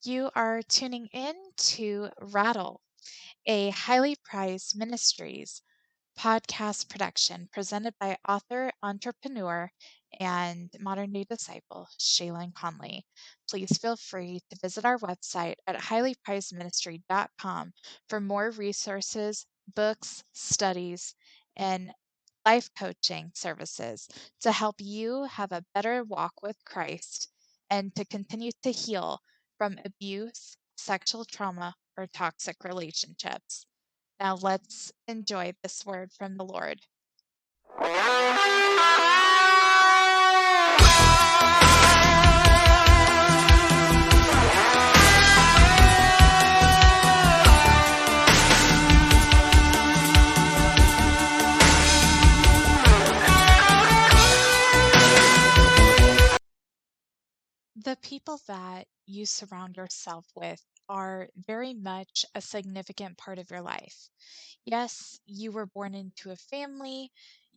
You are tuning in to Rattle, a highly prized ministries podcast production presented by author, entrepreneur, and modern day disciple Shaylyn Connelly. Please feel free to visit our website at highlyprizedministry.com for more resources, books, studies, and life coaching services to help you have a better walk with Christ and to continue to heal from abuse, sexual trauma, or toxic relationships. Now let's enjoy this word from the Lord. The people that you surround yourself with are very much a significant part of your life. Yes, you were born into a family.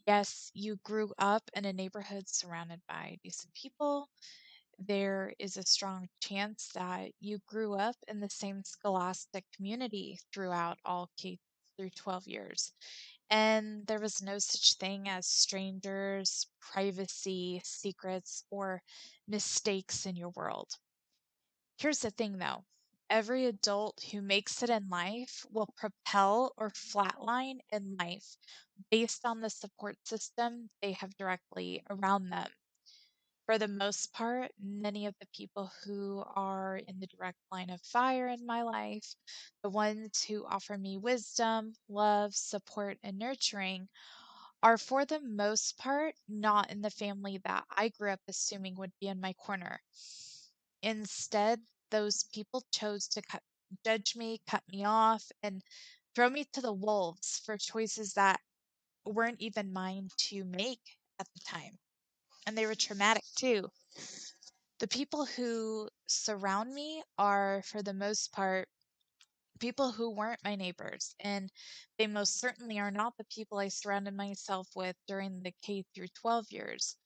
Yes, you grew up in a neighborhood surrounded by decent people. There is a strong chance that you grew up in the same scholastic community throughout all K through 12 years. And there was no such thing as strangers, privacy, secrets, or mistakes in your world. Here's the thing though. Every adult who makes it in life will propel or flatline in life based on the support system they have directly around them. For the most part, many of the people who are in the direct line of fire in my life, the ones who offer me wisdom, love, support, and nurturing, are for the most part not in the family that I grew up assuming would be in my corner. Instead, those people chose to judge me, cut me off, and throw me to the wolves for choices that weren't even mine to make at the time. And they were traumatic too. The people who surround me are, for the most part, people who weren't my neighbors, and they most certainly are not the people I surrounded myself with during the K through 12 years.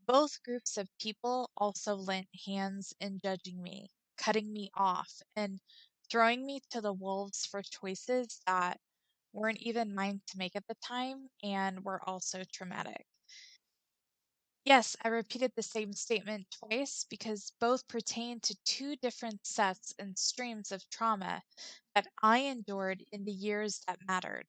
Both groups of people also lent hands in judging me, cutting me off, and throwing me to the wolves for choices that weren't even mine to make at the time and were also traumatic. Yes, I repeated the same statement twice because both pertain to two different sets and streams of trauma that I endured in the years that mattered.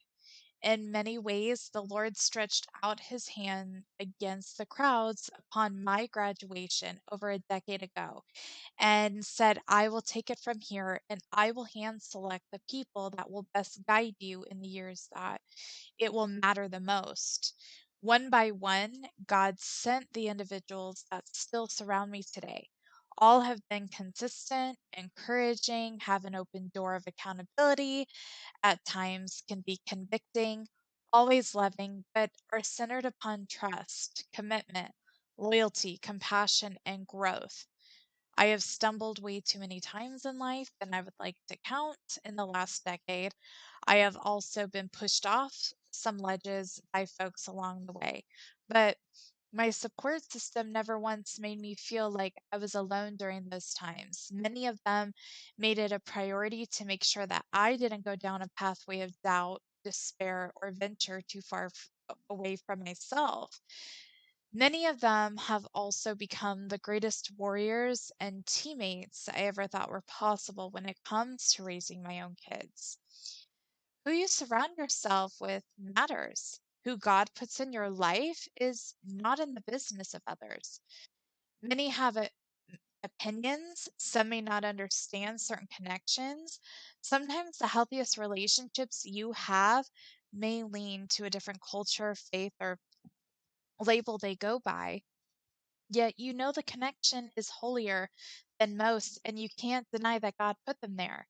In many ways, the Lord stretched out his hand against the crowds upon my graduation over a decade ago and said, I will take it from here and I will hand select the people that will best guide you in the years that it will matter the most. One by one, God sent the individuals that still surround me today. All have been consistent, encouraging, have an open door of accountability, at times can be convicting, always loving, but are centered upon trust, commitment, loyalty, compassion, and growth. I have stumbled way too many times in life than I would like to count in the last decade. I have also been pushed off some ledges by folks along the way. But my support system never once made me feel like I was alone during those times. Many of them made it a priority to make sure that I didn't go down a pathway of doubt, despair, or venture too far away from myself. Many of them have also become the greatest warriors and teammates I ever thought were possible when it comes to raising my own kids. Who you surround yourself with matters. Who God puts in your life is not in the business of others. Many have opinions, some may not understand certain connections. Sometimes the healthiest relationships you have may lean to a different culture, faith, or label they go by. Yet you know the connection is holier than most, and you can't deny that God put them there.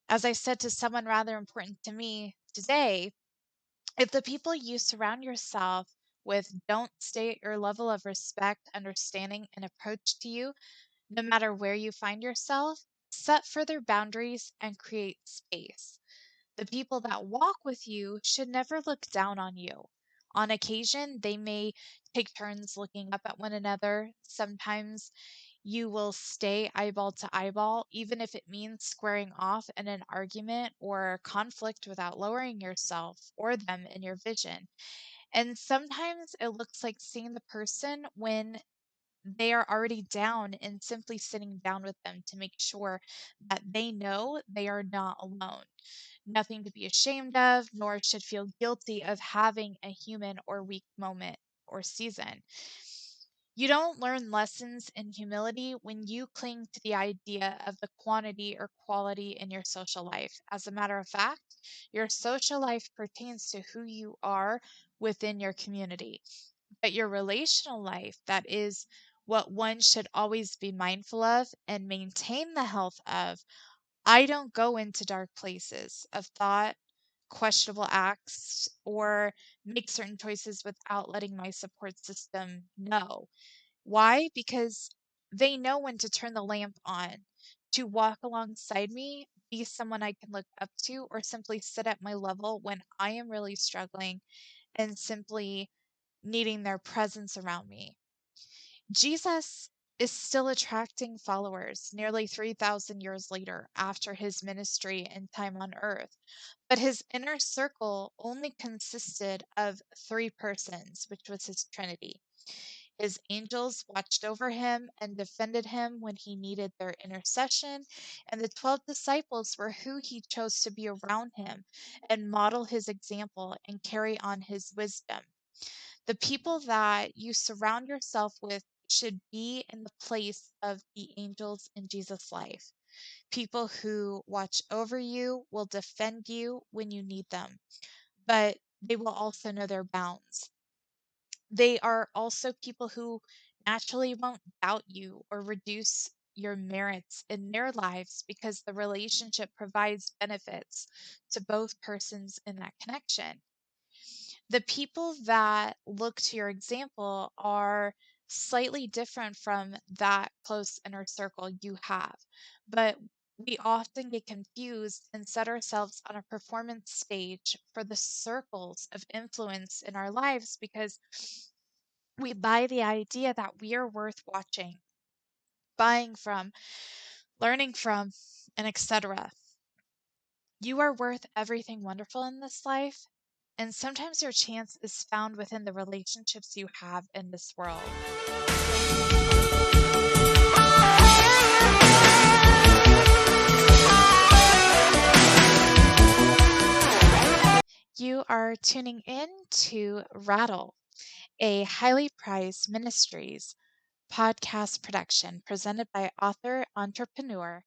As I said to someone rather important to me today, if the people you surround yourself with don't stay at your level of respect, understanding, and approach to you, no matter where you find yourself, set further boundaries and create space. The people that walk with you should never look down on you. On occasion, they may take turns looking up at one another. Sometimes You will stay eyeball to eyeball, even if it means squaring off in an argument or conflict without lowering yourself or them in your vision. And sometimes it looks like seeing the person when they are already down and simply sitting down with them to make sure that they know they are not alone. Nothing to be ashamed of, nor should feel guilty of having a human or weak moment or season. You don't learn lessons in humility when you cling to the idea of the quantity or quality in your social life. As a matter of fact, your social life pertains to who you are within your community. But your relational life, that is what one should always be mindful of and maintain the health of. I don't go into dark places of thought, questionable acts, or make certain choices without letting my support system know. Why? Because they know when to turn the lamp on, to walk alongside me, be someone I can look up to, or simply sit at my level when I am really struggling and simply needing their presence around me. Jesus is still attracting followers nearly 3,000 years later after his ministry and time on earth. But his inner circle only consisted of three persons, which was his Trinity. His angels watched over him and defended him when he needed their intercession, and the 12 disciples were who he chose to be around him and model his example and carry on his wisdom. The people that you surround yourself with should be in the place of the angels in Jesus' life. People who watch over you will defend you when you need them, but they will also know their bounds. They are also people who naturally won't doubt you or reduce your merits in their lives because the relationship provides benefits to both persons in that connection. The people that look to your example are slightly different from that close inner circle you have, but we often get confused and set ourselves on a performance stage for the circles of influence in our lives because we buy the idea that we are worth watching, buying from, learning from, and etc. You are worth everything wonderful in this life, and sometimes your chance is found within the relationships you have in this world. You are tuning in to Rattle, a Highly Prized Ministries podcast production presented by author entrepreneur